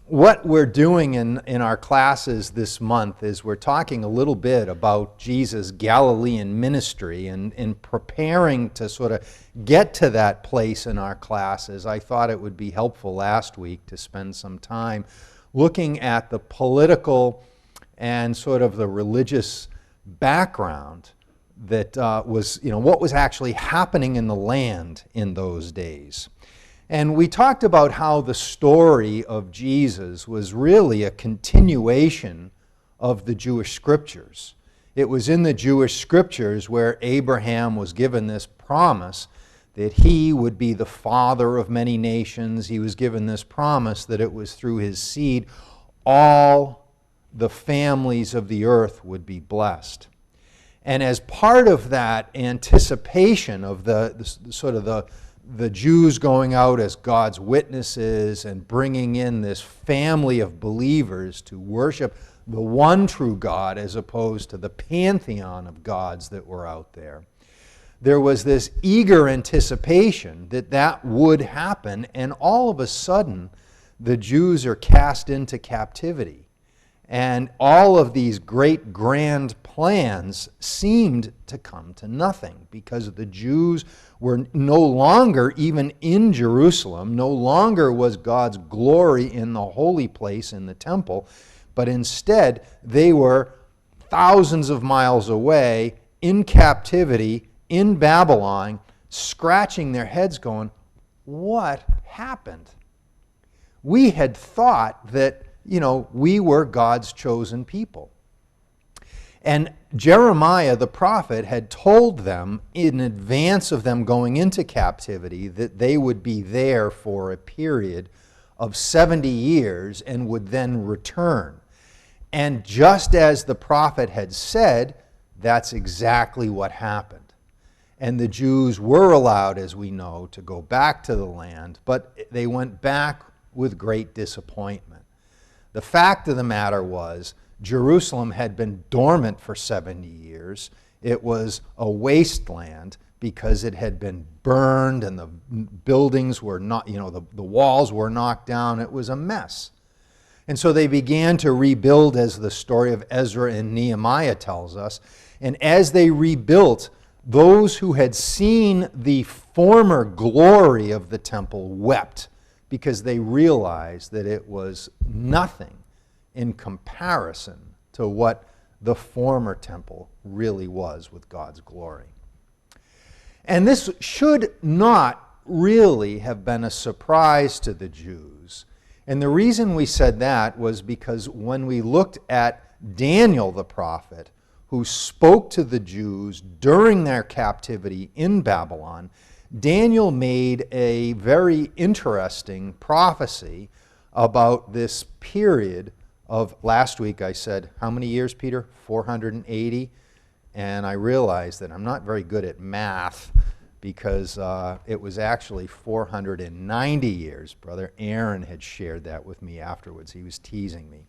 What we're doing in our classes this month is we're talking a little bit about Jesus' Galilean ministry, and in preparing to sort of get to that place in our classes, I thought it would be helpful last week to spend some time looking at the political and sort of the religious background that was, what was actually happening in the land in those days. And we talked about how the story of Jesus was really a continuation of the Jewish scriptures. It was in the Jewish scriptures where Abraham was given this promise that he would be the father of many nations. He was given this promise that it was through his seed all the families of the earth would be blessed. And as part of that anticipation of the Jews going out as God's witnesses and bringing in this family of believers to worship the one true God as opposed to the pantheon of gods that were out there, there was this eager anticipation that that would happen, and all of a sudden the Jews are cast into captivity. And all of these great grand plans seemed to come to nothing because the Jews were no longer even in Jerusalem. No longer was God's glory in the holy place in the temple, but instead they were thousands of miles away in captivity in Babylon, scratching their heads going, what happened? We had thought that we were God's chosen people. And Jeremiah the prophet had told them in advance of them going into captivity that they would be there for a period of 70 years and would then return. And just as the prophet had said, that's exactly what happened. And the Jews were allowed, as we know, to go back to the land, but they went back with great disappointment. The fact of the matter was, Jerusalem had been dormant for 70 years. It was a wasteland because it had been burned and the buildings were not, the walls were knocked down. It was a mess. And so they began to rebuild, as the story of Ezra and Nehemiah tells us. And as they rebuilt, those who had seen the former glory of the temple wept, because they realized that it was nothing in comparison to what the former temple really was with God's glory. And this should not really have been a surprise to the Jews. And the reason we said that was because when we looked at Daniel the prophet, who spoke to the Jews during their captivity in Babylon, Daniel made a very interesting prophecy about this period of, last week I said, how many years, Peter? 480. And I realized that I'm not very good at math because it was actually 490 years. Brother Aaron had shared that with me afterwards. He was teasing me.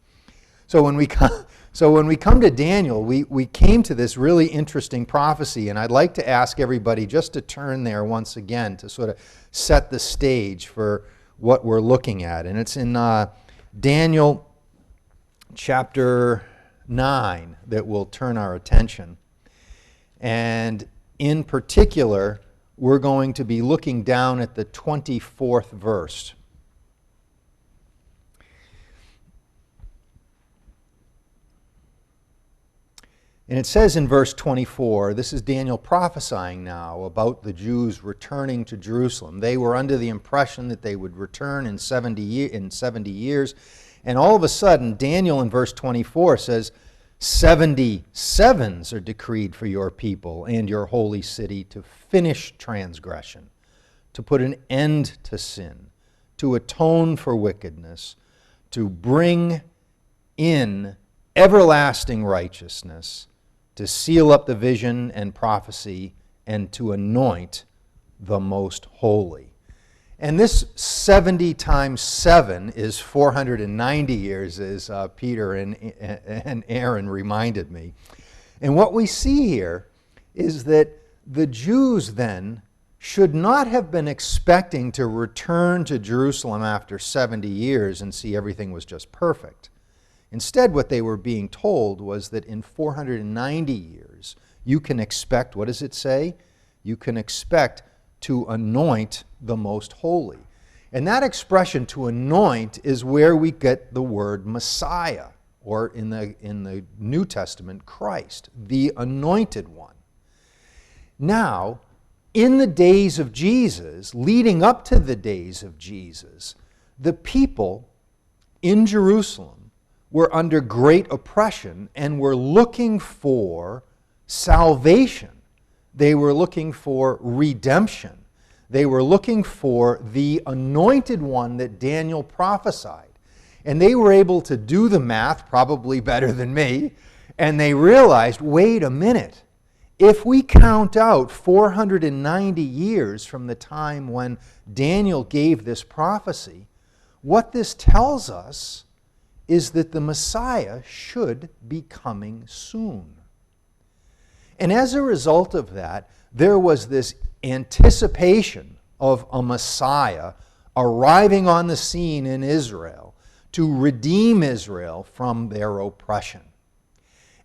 So when we come to Daniel, we came to this really interesting prophecy, and I'd like to ask everybody just to turn there once again to sort of set the stage for what we're looking at. And it's in Daniel chapter 9 that we'll turn our attention. And in particular, we're going to be looking down at the 24th verse. And it says in verse 24, this is Daniel prophesying now about the Jews returning to Jerusalem. They were under the impression that they would return in 70 years. And all of a sudden, Daniel in verse 24 says, 77s are decreed for your people and your holy city to finish transgression, to put an end to sin, to atone for wickedness, to bring in everlasting righteousness, to seal up the vision and prophecy, and to anoint the most holy. And this 70 times 7 is 490 years, as Peter and Aaron reminded me. And what we see here is that the Jews then should not have been expecting to return to Jerusalem after 70 years and see everything was just perfect. Instead, what they were being told was that in 490 years, you can expect, what does it say? You can expect to anoint the most holy. And that expression, to anoint, is where we get the word Messiah, or in the New Testament, Christ, the anointed one. Now, in the days of Jesus, leading up to the days of Jesus, the people in Jerusalem were under great oppression and were looking for salvation. They were looking for redemption. They were looking for the anointed one that Daniel prophesied. And they were able to do the math, probably better than me, and they realized, wait a minute. If we count out 490 years from the time when Daniel gave this prophecy, what this tells us is that the Messiah should be coming soon. And as a result of that, there was this anticipation of a Messiah arriving on the scene in Israel to redeem Israel from their oppression.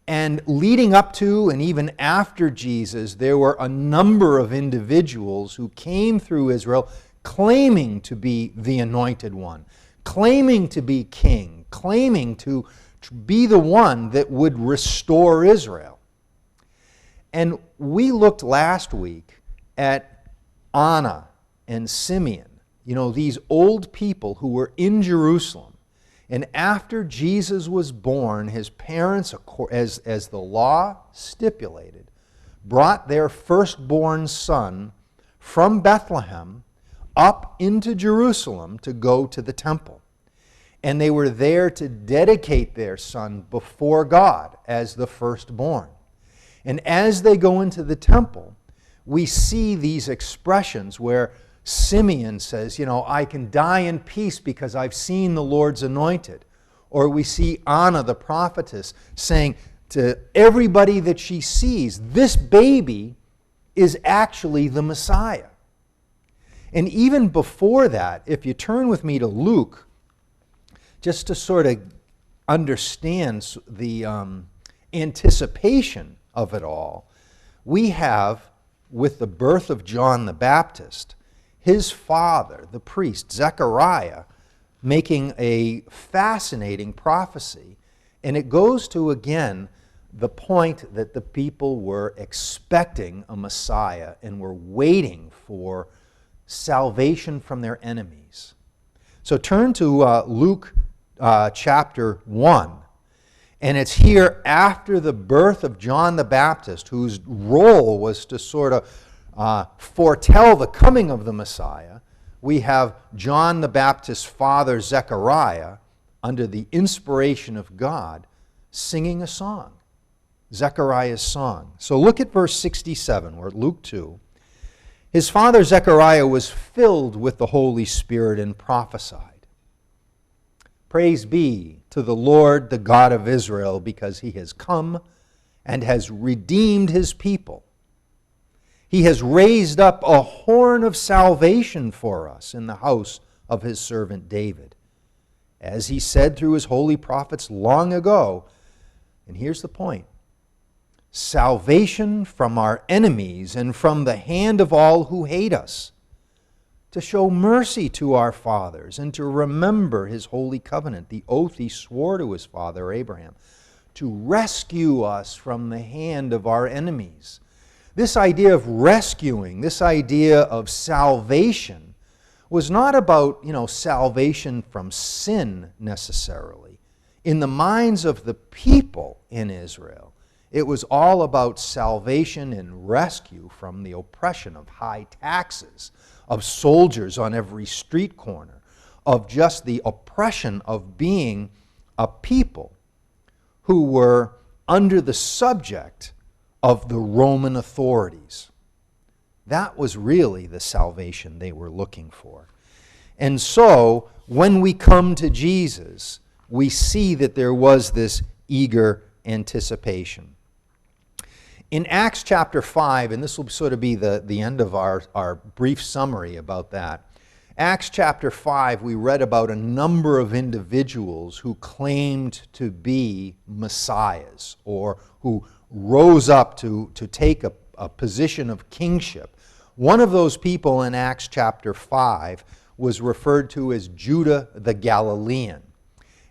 And leading up to and even after Jesus, there were a number of individuals who came through Israel claiming to be the anointed one, claiming to be king, claiming to be the one that would restore Israel. And we looked last week at Anna and Simeon, these old people who were in Jerusalem. And after Jesus was born, his parents, as the law stipulated, brought their firstborn son from Bethlehem up into Jerusalem to go to the temple. And they were there to dedicate their son before God as the firstborn. And as they go into the temple, we see these expressions where Simeon says, I can die in peace because I've seen the Lord's anointed. Or we see Anna, the prophetess, saying to everybody that she sees, this baby is actually the Messiah. And even before that, if you turn with me to Luke, just to sort of understand the anticipation of it all, we have, with the birth of John the Baptist, his father, the priest, Zechariah, making a fascinating prophecy. And it goes to, again, the point that the people were expecting a Messiah and were waiting for salvation from their enemies. So turn to Luke chapter 1. And it's here after the birth of John the Baptist, whose role was to sort of foretell the coming of the Messiah. We have John the Baptist's father, Zechariah, under the inspiration of God, singing a song, Zechariah's song. So look at verse 67, we're at Luke 2. His father, Zechariah, was filled with the Holy Spirit and prophesied. Praise be to the Lord, the God of Israel, because he has come and has redeemed his people. He has raised up a horn of salvation for us in the house of his servant David, as he said through his holy prophets long ago. And here's the point: salvation from our enemies and from the hand of all who hate us, to show mercy to our fathers and to remember his holy covenant, the oath he swore to his father Abraham, to rescue us from the hand of our enemies. This idea of rescuing, this idea of salvation, was not about, salvation from sin necessarily. In the minds of the people in Israel, it was all about salvation and rescue from the oppression of high taxes, of soldiers on every street corner, of just the oppression of being a people who were under the subject of the Roman authorities. That was really the salvation they were looking for. And so, when we come to Jesus, we see that there was this eager anticipation. In Acts chapter 5, and this will sort of be the end of our brief summary about that, Acts chapter 5, we read about a number of individuals who claimed to be messiahs, or who rose up to take a position of kingship. One of those people in Acts chapter 5 was referred to as Judah the Galilean.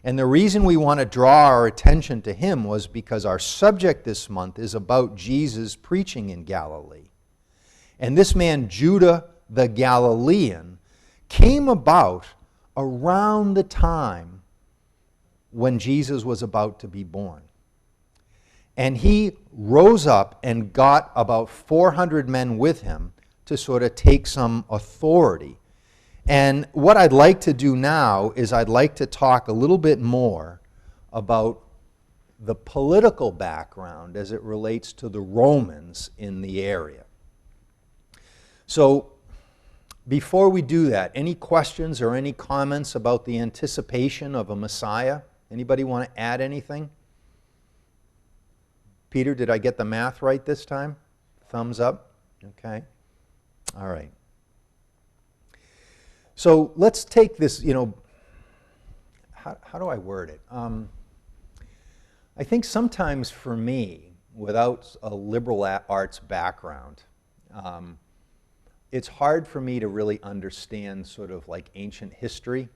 And the reason we want to draw our attention to him was because our subject this month is about Jesus preaching in Galilee. And this man, Judah the Galilean, came about around the time when Jesus was about to be born. And he rose up and got about 400 men with him to sort of take some authority. And what I'd like to do now is I'd like to talk a little bit more about the political background as it relates to the Romans in the area. So before we do that, any questions or any comments about the anticipation of a Messiah? Anybody want to add anything? Peter, did I get the math right this time? Thumbs up? Okay. All right. So let's take this, how do I word it? I think sometimes for me, without a liberal arts background, it's hard for me to really understand sort of like ancient history.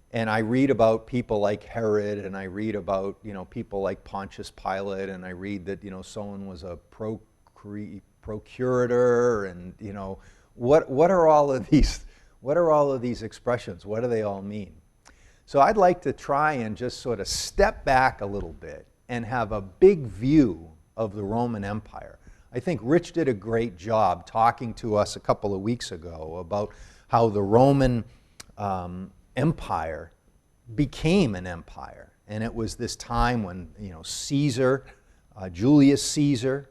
And I read about people like Herod, and I read about, people like Pontius Pilate, and I read that, someone was a procurator, and, what are all of these... What are all of these expressions? What do they all mean? So I'd like to try and just sort of step back a little bit and have a big view of the Roman Empire. I think Rich did a great job talking to us a couple of weeks ago about how the Roman Empire became an empire. And it was this time when, Caesar, Julius Caesar,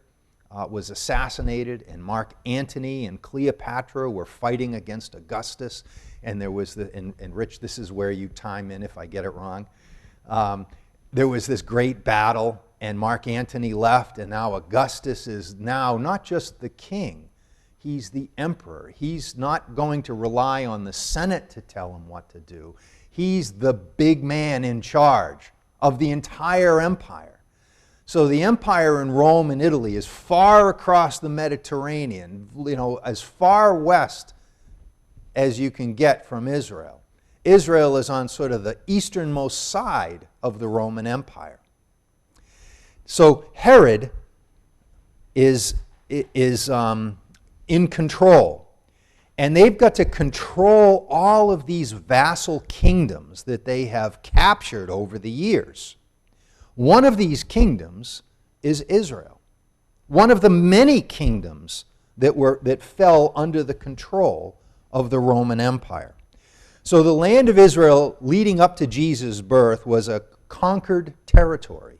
was assassinated, and Mark Antony and Cleopatra were fighting against Augustus, and there was and Rich, this is where you chime in if I get it wrong. There was this great battle, and Mark Antony left, and now Augustus is now not just the king, he's the emperor. He's not going to rely on the Senate to tell him what to do. He's the big man in charge of the entire empire. So the empire in Rome and Italy is far across the Mediterranean, as far west as you can get from Israel. Israel is on sort of the easternmost side of the Roman Empire. So Herod is in control. And they've got to control all of these vassal kingdoms that they have captured over the years. One of these kingdoms is Israel. One of the many kingdoms that fell under the control of the Roman Empire. So the land of Israel leading up to Jesus' birth was a conquered territory,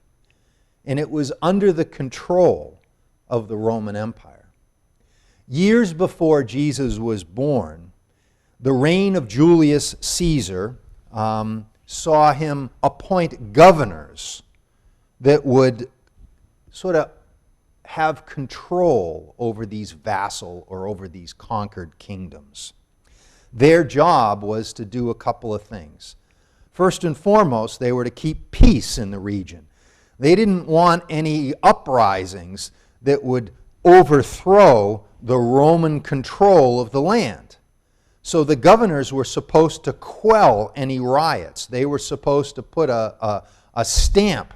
and it was under the control of the Roman Empire. Years before Jesus was born, the reign of Julius Caesar saw him appoint governors that would sort of have control over these vassal or over these conquered kingdoms. Their job was to do a couple of things. First and foremost, they were to keep peace in the region. They didn't want any uprisings that would overthrow the Roman control of the land. So the governors were supposed to quell any riots. They were supposed to put a stamp.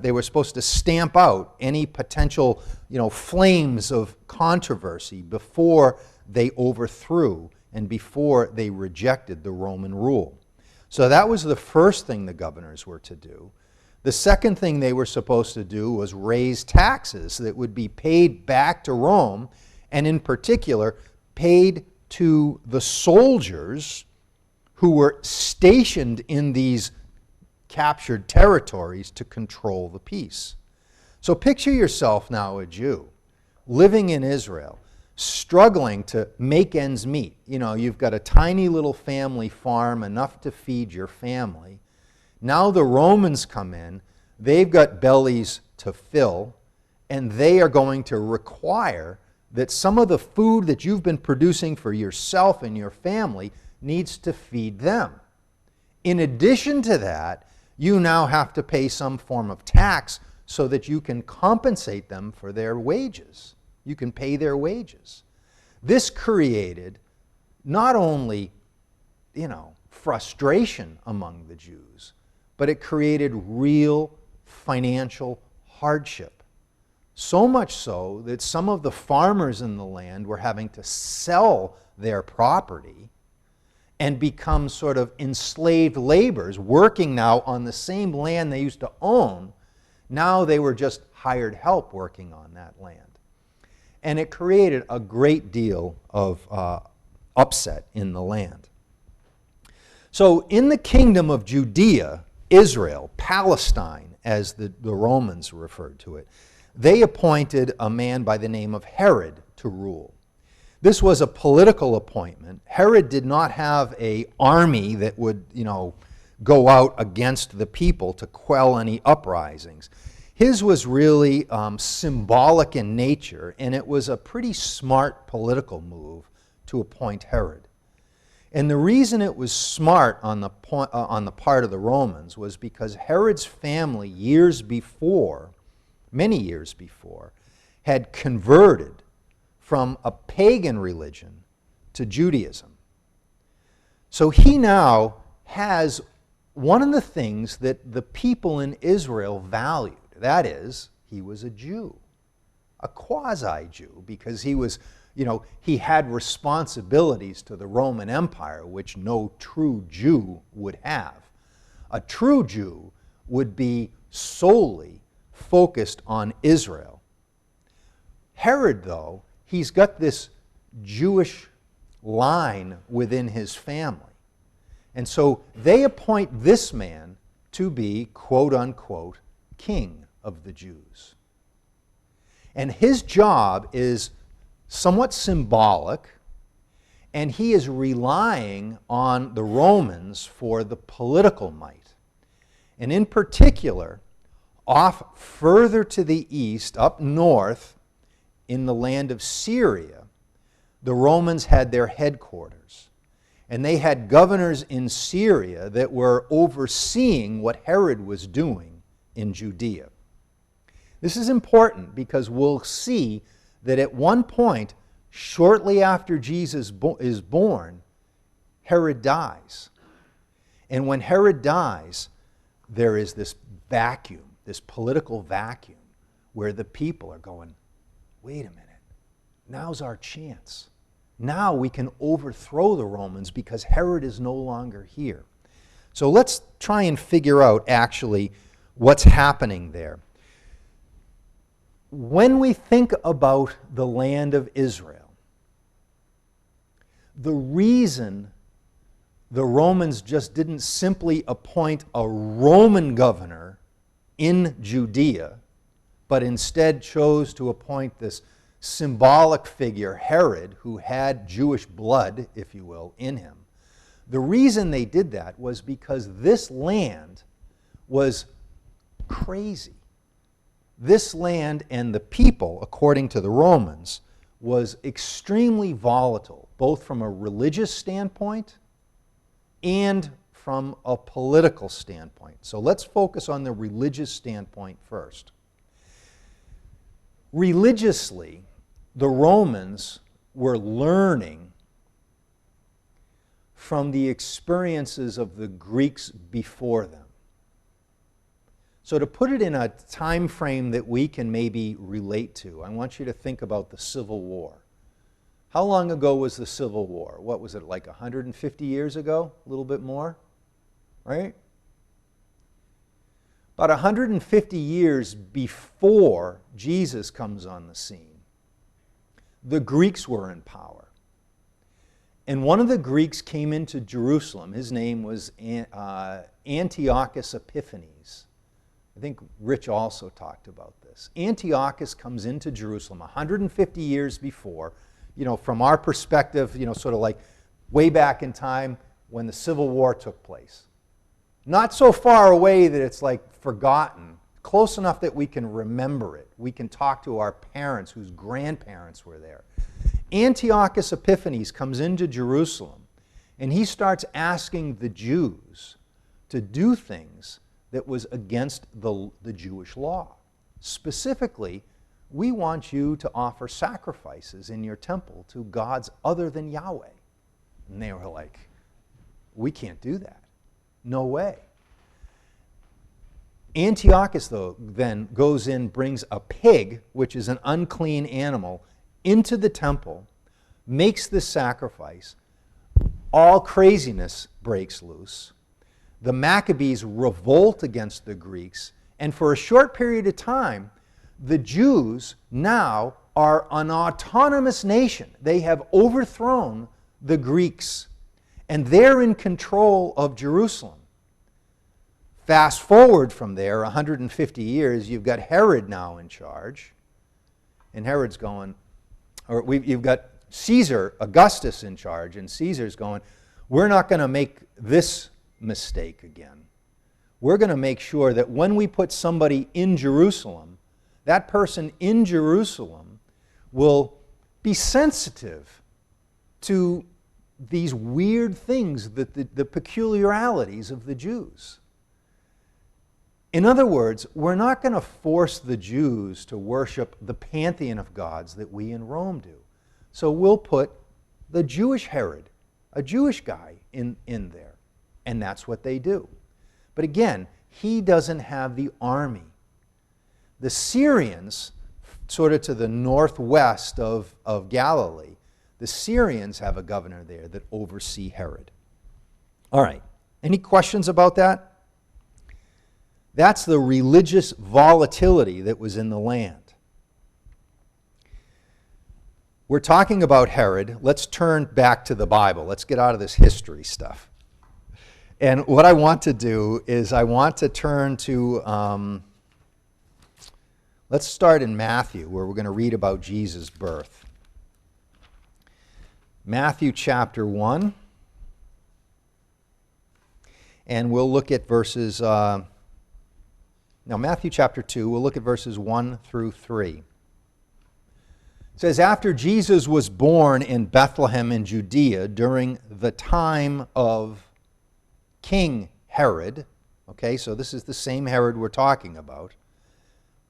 They were supposed to stamp out any potential, flames of controversy before they overthrew and before they rejected the Roman rule. So that was the first thing the governors were to do. The second thing they were supposed to do was raise taxes that would be paid back to Rome, and in particular, paid to the soldiers who were stationed in these captured territories to control the peace. So picture yourself now a Jew living in Israel, struggling to make ends meet. You've got a tiny little family farm, enough to feed your family. Now the Romans come in, they've got bellies to fill, and they are going to require that some of the food that you've been producing for yourself and your family needs to feed them. In addition to that, you now have to pay some form of tax so that you can compensate them for their wages. You can pay their wages. This created not only, frustration among the Jews, but it created real financial hardship. So much so that some of the farmers in the land were having to sell their property and become sort of enslaved laborers, working now on the same land they used to own. Now they were just hired help working on that land. And it created a great deal of upset in the land. So in the kingdom of Judea, Israel, Palestine, as the Romans referred to it, they appointed a man by the name of Herod to rule. This was a political appointment. Herod did not have an army that would, go out against the people to quell any uprisings. His was really symbolic in nature, and it was a pretty smart political move to appoint Herod. And the reason it was smart on the part of the Romans was because Herod's family many years before, had converted from a pagan religion to Judaism. So he now has one of the things that the people in Israel valued. That is, he was a Jew, a quasi-Jew, because he was, he had responsibilities to the Roman Empire, which no true Jew would have. A true Jew would be solely focused on Israel. Herod, though, he's got this Jewish line within his family. And so they appoint this man to be, quote unquote, king of the Jews. And his job is somewhat symbolic, and he is relying on the Romans for the political might. And in particular, off further to the east, up north, in the land of Syria, the Romans had their headquarters. And they had governors in Syria that were overseeing what Herod was doing in Judea. This is important because we'll see that at one point, shortly after Jesus is born, Herod dies. And when Herod dies, there is this vacuum, this political vacuum, where the people are going, wait a minute, now's our chance. Now we can overthrow the Romans because Herod is no longer here. So let's try and figure out actually what's happening there. When we think about the land of Israel, the reason the Romans just didn't simply appoint a Roman governor in Judea, but instead chose to appoint this symbolic figure, Herod, who had Jewish blood, if you will, in him. The reason they did that was because this land was crazy. This land and the people, according to the Romans, was extremely volatile, both from a religious standpoint and from a political standpoint. So let's focus on the religious standpoint first. Religiously, the Romans were learning from the experiences of the Greeks before them. So to put it in a time frame that we can maybe relate to, I want you to think about the Civil War. How long ago was the Civil War? What was it, like 150 years ago? A little bit more, right? About 150 years before Jesus comes on the scene, the Greeks were in power. And one of the Greeks came into Jerusalem. His name was Antiochus Epiphanes. I think Rich also talked about this. Antiochus comes into Jerusalem 150 years before, from our perspective, sort of like way back in time when the Civil War took place. Not so far away that it's like forgotten, close enough that we can remember it. We can talk to our parents whose grandparents were there. Antiochus Epiphanes comes into Jerusalem, and he starts asking the Jews to do things that was against the Jewish law. Specifically, we want you to offer sacrifices in your temple to gods other than Yahweh. And they were like, we can't do that. No way. Antiochus, though, then goes in, brings a pig, which is an unclean animal, into the temple, makes this sacrifice. All craziness breaks loose. The Maccabees revolt against the Greeks, and for a short period of time, the Jews now are an autonomous nation. They have overthrown the Greeks, and they're in control of Jerusalem. Fast forward from there 150 years, you've got Herod now in charge, and Herod's going, you've got Caesar, Augustus in charge, and Caesar's going, we're not going to make this mistake again. We're going to make sure that when we put somebody in Jerusalem, that person in Jerusalem will be sensitive to these weird things, the peculiarities of the Jews. In other words, we're not going to force the Jews to worship the pantheon of gods that we in Rome do. So we'll put the Jewish Herod, a Jewish guy, in there. And that's what they do. But again, he doesn't have the army. The Syrians, sort of to the northwest of Galilee, the Syrians have a governor there that oversee Herod. All right, any questions about that? That's the religious volatility that was in the land. We're talking about Herod. Let's turn back to the Bible. Let's get out of this history stuff. And what I want to do is I want to turn to, let's start in Matthew, where we're going to read about Jesus' birth. Matthew chapter 1. And we'll look at verses... Now, Matthew chapter 2, we'll look at verses 1 through 3. It says, after Jesus was born in Bethlehem in Judea during the time of King Herod, okay, so this is the same Herod we're talking about,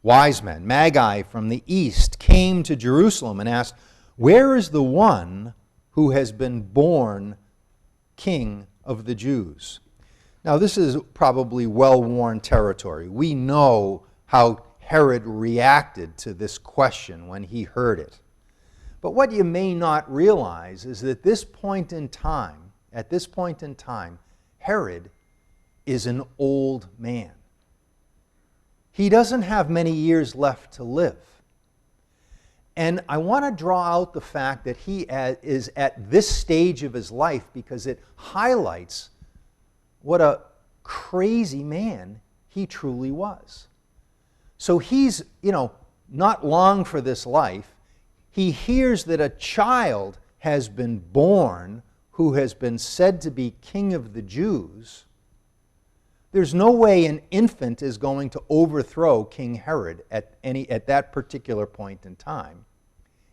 wise men, Magi from the east, came to Jerusalem and asked, where is the one who has been born King of the Jews? Now, this is probably well-worn territory. We know how Herod reacted to this question when he heard it. But what you may not realize is that at this point in time, Herod is an old man. He doesn't have many years left to live. And I want to draw out the fact that he is at this stage of his life because it highlights what a crazy man he truly was. So he's, not long for this life. He hears that a child has been born who has been said to be king of the Jews. There's no way an infant is going to overthrow King Herod at that particular point in time.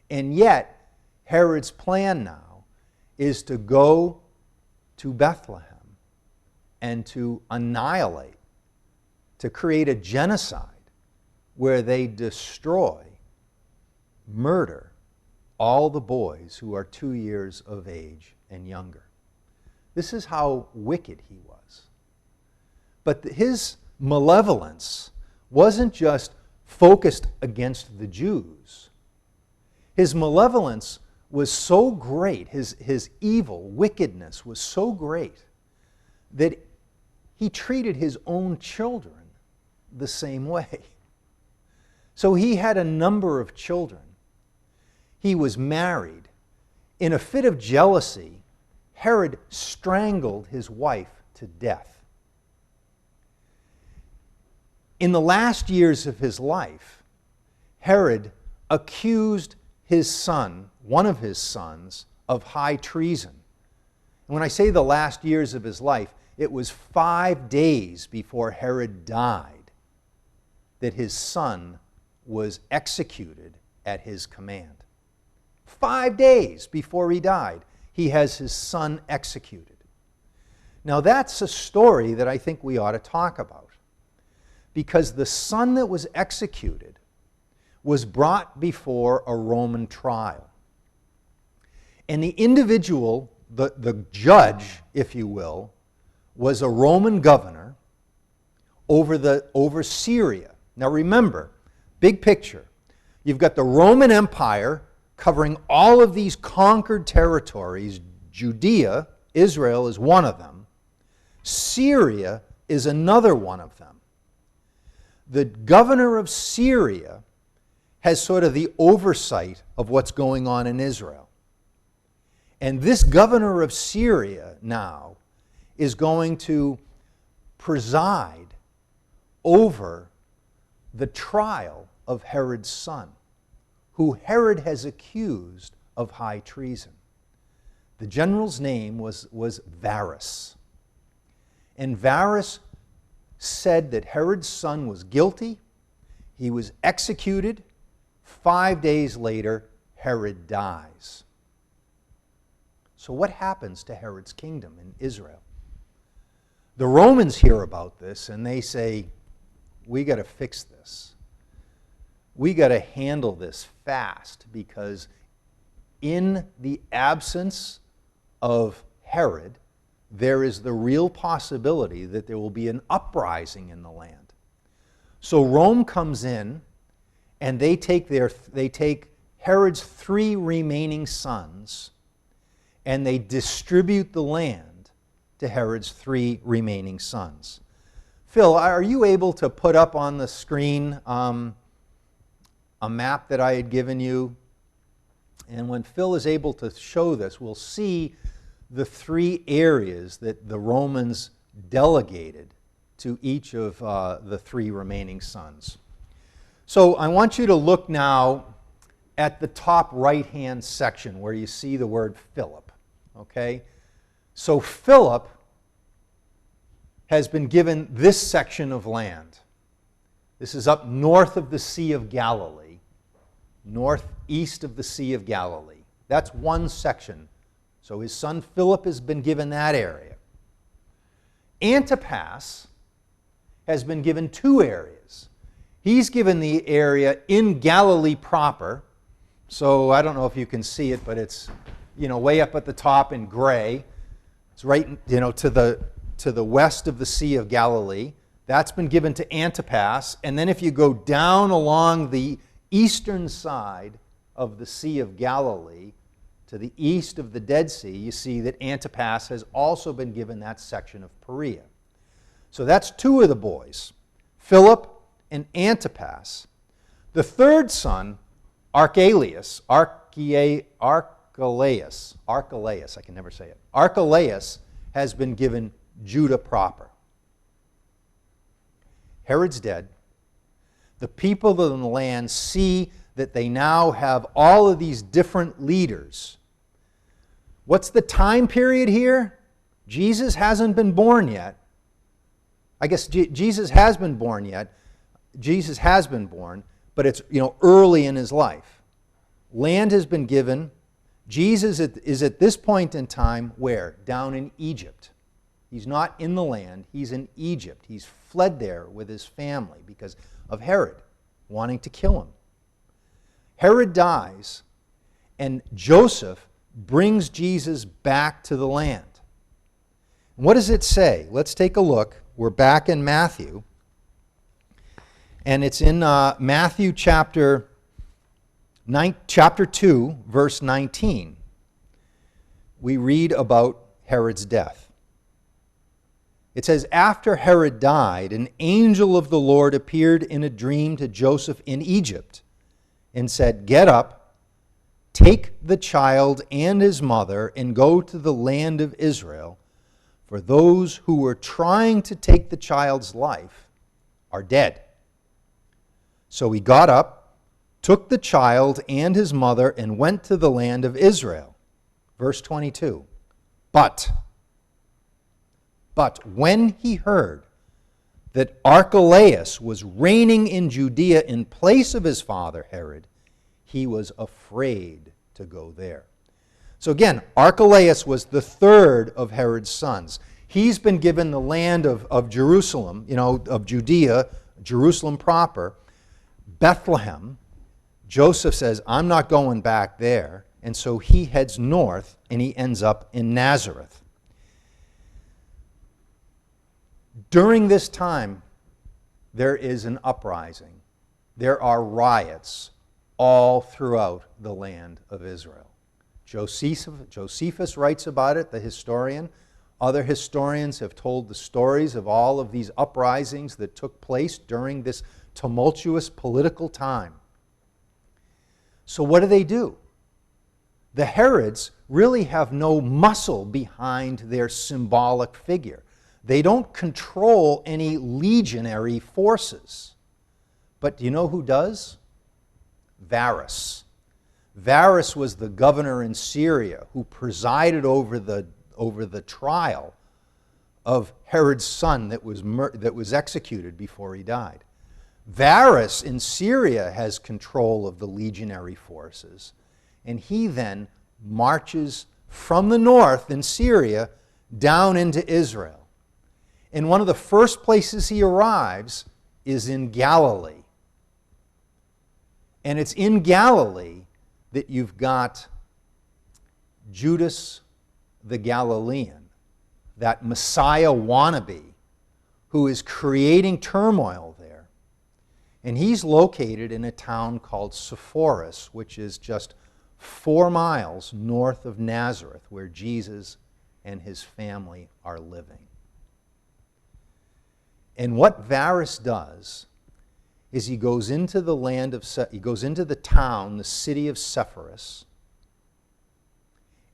And yet, Herod's plan now is to go to Bethlehem and to annihilate, to create a genocide where they destroy, murder all the boys who are 2 years of age and younger. This is how wicked he was. But his malevolence wasn't just focused against the Jews. His malevolence was so great, his evil wickedness was so great, that he treated his own children the same way. So he had a number of children. He was married. In a fit of jealousy, Herod strangled his wife to death. In the last years of his life, Herod accused his son, one of his sons, of high treason. And when I say the last years of his life, it was 5 days before Herod died that his son was executed at his command. 5 days before he died, he has his son executed. Now that's a story that I think we ought to talk about, because the son that was executed was brought before a Roman trial. And the individual, the judge, if you will, was a Roman governor over Syria. Now remember, big picture. You've got the Roman Empire covering all of these conquered territories. Judea, Israel, is one of them. Syria is another one of them. The governor of Syria has sort of the oversight of what's going on in Israel. And this governor of Syria now is going to preside over the trial of Herod's son, who Herod has accused of high treason. The general's name was Varus. And Varus said that Herod's son was guilty. He was executed. 5 days later, Herod dies. So what happens to Herod's kingdom in Israel? The Romans hear about this and they say, we got to fix this. We got to handle this fast, because in the absence of Herod, there is the real possibility that there will be an uprising in the land. So Rome comes in and they take Herod's 3 remaining sons and they distribute the land to Herod's 3 remaining sons. Phil, are you able to put up on the screen a map that I had given you? And when Phil is able to show this, we'll see the 3 areas that the Romans delegated to each of the 3 remaining sons. So I want you to look now at the top right-hand section where you see the word Philip. Okay? So Philip has been given this section of land. This is up north of the Sea of Galilee, northeast of the Sea of Galilee. That's one section. So his son Philip has been given that area. Antipas has been given 2 areas. He's given the area in Galilee proper. So I don't know if you can see it, but it's, way up at the top in gray. It's right, to the west of the Sea of Galilee. That's been given to Antipas. And then if you go down along the eastern side of the Sea of Galilee, to the east of the Dead Sea, you see that Antipas has also been given that section of Perea. So that's 2 of the boys, Philip and Antipas. The 3rd son, Archelaus, I can never say it. Archelaus has been given Judah proper. Herod's dead. The people of the land see that they now have all of these different leaders. What's the time period here? Jesus hasn't been born yet. I guess Jesus has been born yet. Jesus has been born, but it's early in his life. Land has been given. Jesus is at this point in time where? Down in Egypt. He's not in the land. He's in Egypt. He's fled there with his family because of Herod wanting to kill him. Herod dies, and Joseph brings Jesus back to the land. What does it say? Let's take a look. We're back in Matthew, and it's in Matthew chapter 2, verse 19. We read about Herod's death. It says, after Herod died, an angel of the Lord appeared in a dream to Joseph in Egypt and said, get up, take the child and his mother, and go to the land of Israel, for those who were trying to take the child's life are dead. So he got up, took the child and his mother, and went to the land of Israel. Verse 22. But when he heard that Archelaus was reigning in Judea in place of his father Herod, he was afraid to go there. So again, Archelaus was the third of Herod's sons. He's been given the land of Jerusalem, of Judea, Jerusalem proper, Bethlehem. Joseph says, I'm not going back there. And so he heads north and he ends up in Nazareth. During this time, there is an uprising. There are riots all throughout the land of Israel. Josephus writes about it, the historian. Other historians have told the stories of all of these uprisings that took place during this tumultuous political time. So what do? The Herods really have no muscle behind their symbolic figure. They don't control any legionary forces. But do you know who does? Varus. Varus was the governor in Syria who presided over the trial of Herod's son that was executed before he died. Varus in Syria has control of the legionary forces, and he then marches from the north in Syria down into Israel. And one of the first places he arrives is in Galilee. And it's in Galilee that you've got Judas the Galilean, that Messiah wannabe who is creating turmoil there. And he's located in a town called Sepphoris, which is just 4 miles north of Nazareth, where Jesus and his family are living. And what Varus does is he goes into the town, the city of Sepphoris,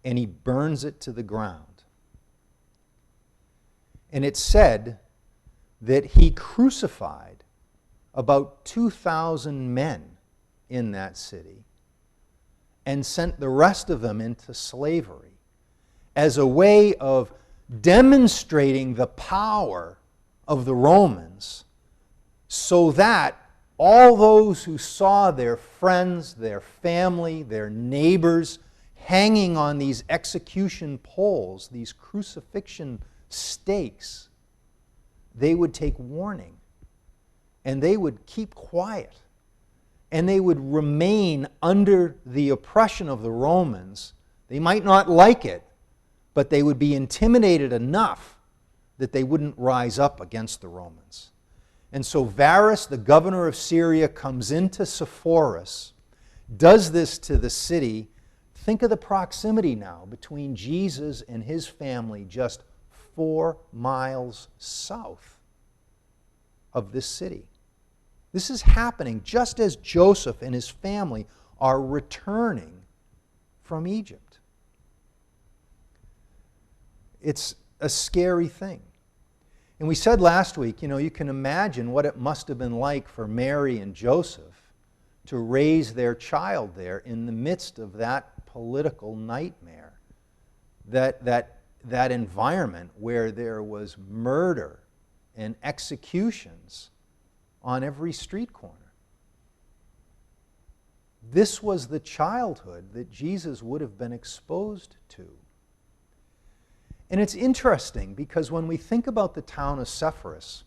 and he burns it to the ground. And it's said that he crucified about 2,000 men in that city and sent the rest of them into slavery as a way of demonstrating the power of the Romans, so that all those who saw their friends, their family, their neighbors hanging on these execution poles, these crucifixion stakes, they would take warning and they would keep quiet and they would remain under the oppression of the Romans. They might not like it, but they would be intimidated enough that they wouldn't rise up against the Romans. And so Varus, the governor of Syria, comes into Sepphoris, does this to the city. Think of the proximity now between Jesus and his family just 4 miles south of this city. This is happening just as Joseph and his family are returning from Egypt. It's a scary thing. And we said last week, you can imagine what it must have been like for Mary and Joseph to raise their child there in the midst of that political nightmare, that environment where there was murder and executions on every street corner. This was the childhood that Jesus would have been exposed to. And it's interesting because when we think about the town of Sepphoris,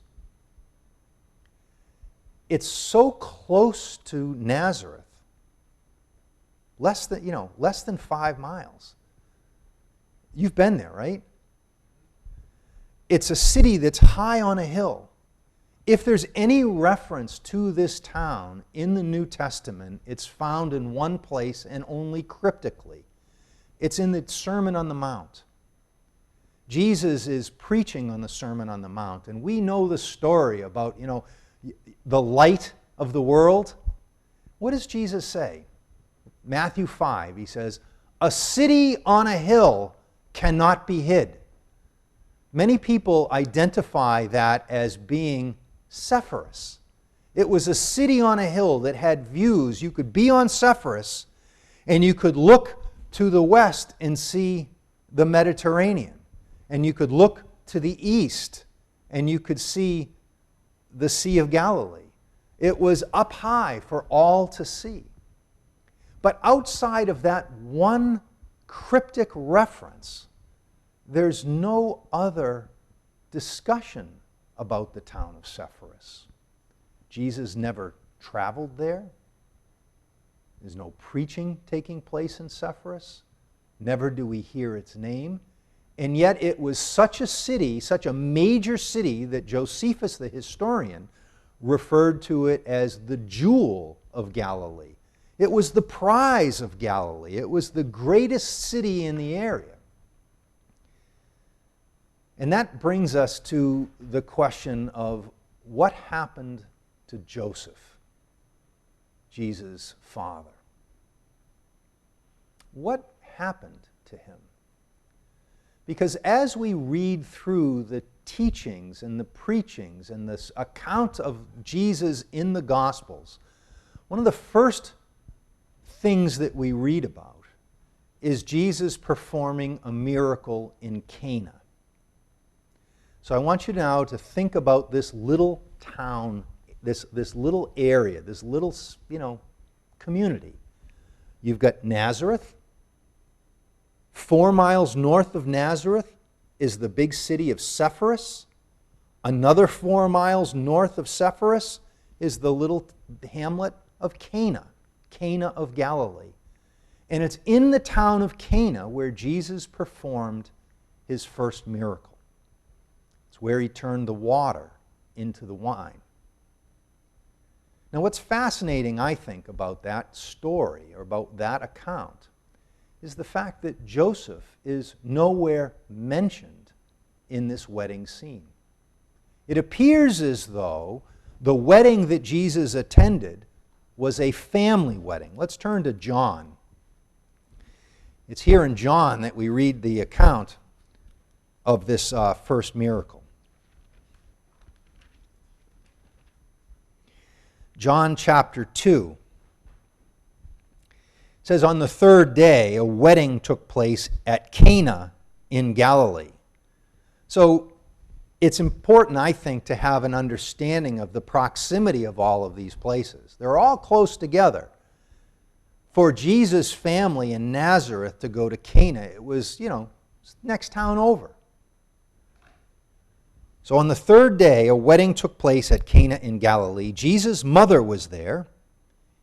it's so close to Nazareth, less than 5 miles. You've been there, right? It's a city that's high on a hill. If there's any reference to this town in the New Testament, it's found in one place and only cryptically. It's in the Sermon on the Mount. Jesus is preaching on the Sermon on the Mount, and we know the story about, the light of the world. What does Jesus say? Matthew 5, he says, "A city on a hill cannot be hid." Many people identify that as being Sepphoris. It was a city on a hill that had views. You could be on Sepphoris, and you could look to the west and see the Mediterranean. And you could look to the east and you could see the Sea of Galilee. It was up high for all to see. But outside of that one cryptic reference, there's no other discussion about the town of Sepphoris. Jesus never traveled there. There's no preaching taking place in Sepphoris. Never do we hear its name. And yet it was such a city, such a major city, that Josephus, the historian, referred to it as the jewel of Galilee. It was the prize of Galilee. It was the greatest city in the area. And that brings us to the question of what happened to Joseph, Jesus' father. What happened to him? Because as we read through the teachings and the preachings and this account of Jesus in the Gospels, one of the first things that we read about is Jesus performing a miracle in Cana. So I want you now to think about this little town, this little area, this little, community. You've got Nazareth. 4 miles north of Nazareth is the big city of Sepphoris. Another 4 miles north of Sepphoris is the little hamlet of Cana, Cana of Galilee. And it's in the town of Cana where Jesus performed his first miracle. It's where he turned the water into the wine. Now, what's fascinating, I think, about that story, or about that account, is the fact that Joseph is nowhere mentioned in this wedding scene. It appears as though the wedding that Jesus attended was a family wedding. Let's turn to John. It's here in John that we read the account of this first miracle. John chapter 2. It says, on the third day, a wedding took place at Cana in Galilee. So it's important, I think, to have an understanding of the proximity of all of these places. They're all close together. For Jesus' family in Nazareth to go to Cana, it was, next town over. So on the third day, a wedding took place at Cana in Galilee. Jesus' mother was there,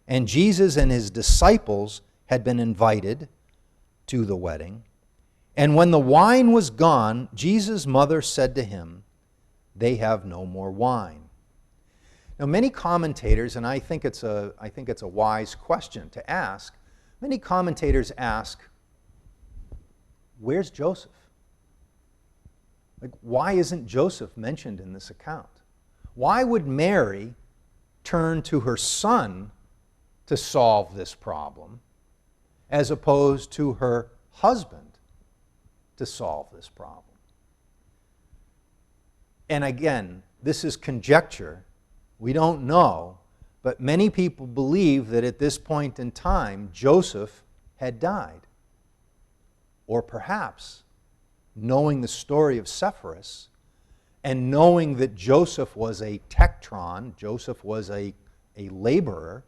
and Jesus and his disciples had been invited to the wedding. And when the wine was gone, Jesus' mother said to him, they have no more wine. Now, many commentators, and I think it's a wise question to ask, many commentators ask, where's Joseph? Like, why isn't Joseph mentioned in this account? Why would Mary turn to her son to solve this problem, as opposed to her husband to solve this problem? And again, this is conjecture. We don't know, but many people believe that at this point in time, Joseph had died. Or perhaps, knowing the story of Sepphoris, and knowing that Joseph was a tekton, Joseph was a laborer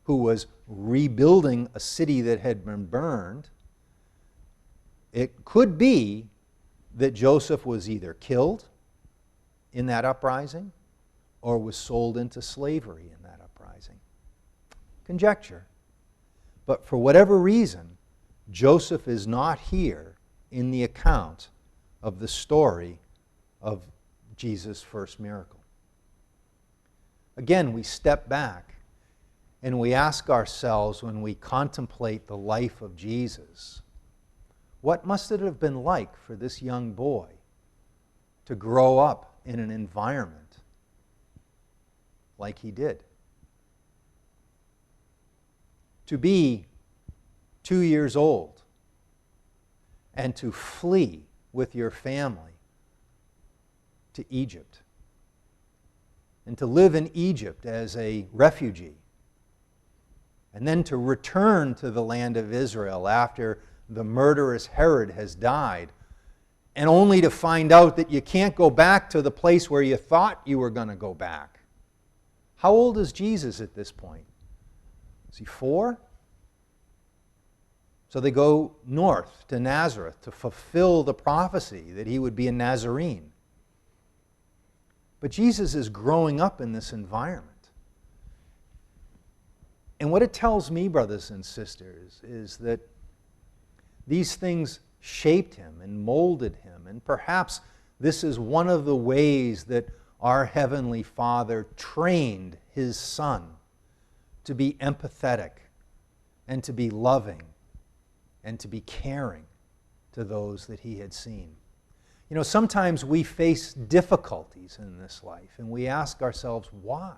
who was rebuilding a city that had been burned, it could be that Joseph was either killed in that uprising or was sold into slavery in that uprising. Conjecture. But for whatever reason, Joseph is not here in the account of the story of Jesus' first miracle. Again, we step back and we ask ourselves, when we contemplate the life of Jesus, what must it have been like for this young boy to grow up in an environment like he did? To be 2 years old and to flee with your family to Egypt, and to live in Egypt as a refugee, and then to return to the land of Israel after the murderous Herod has died, and only to find out that you can't go back to the place where you thought you were going to go back. How old is Jesus at this point? Is he 4? So they go north to Nazareth to fulfill the prophecy that he would be a Nazarene. But Jesus is growing up in this environment. And what it tells me, brothers and sisters, is that these things shaped him and molded him. And perhaps this is one of the ways that our Heavenly Father trained his Son to be empathetic and to be loving and to be caring to those that he had seen. You know, sometimes we face difficulties in this life and we ask ourselves, why?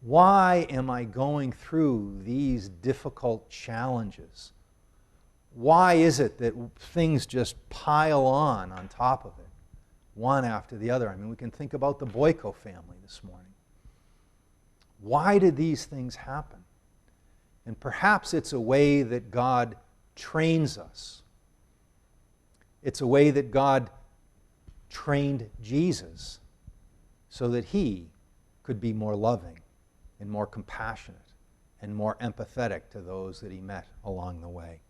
Why am I going through these difficult challenges? Why is it that things just pile on top of it, one after the other? I mean, we can think about the Boyko family this morning. Why did these things happen? And perhaps it's a way that God trains us. It's a way that God trained Jesus so that he could be more loving and more compassionate and more empathetic to those that he met along the way.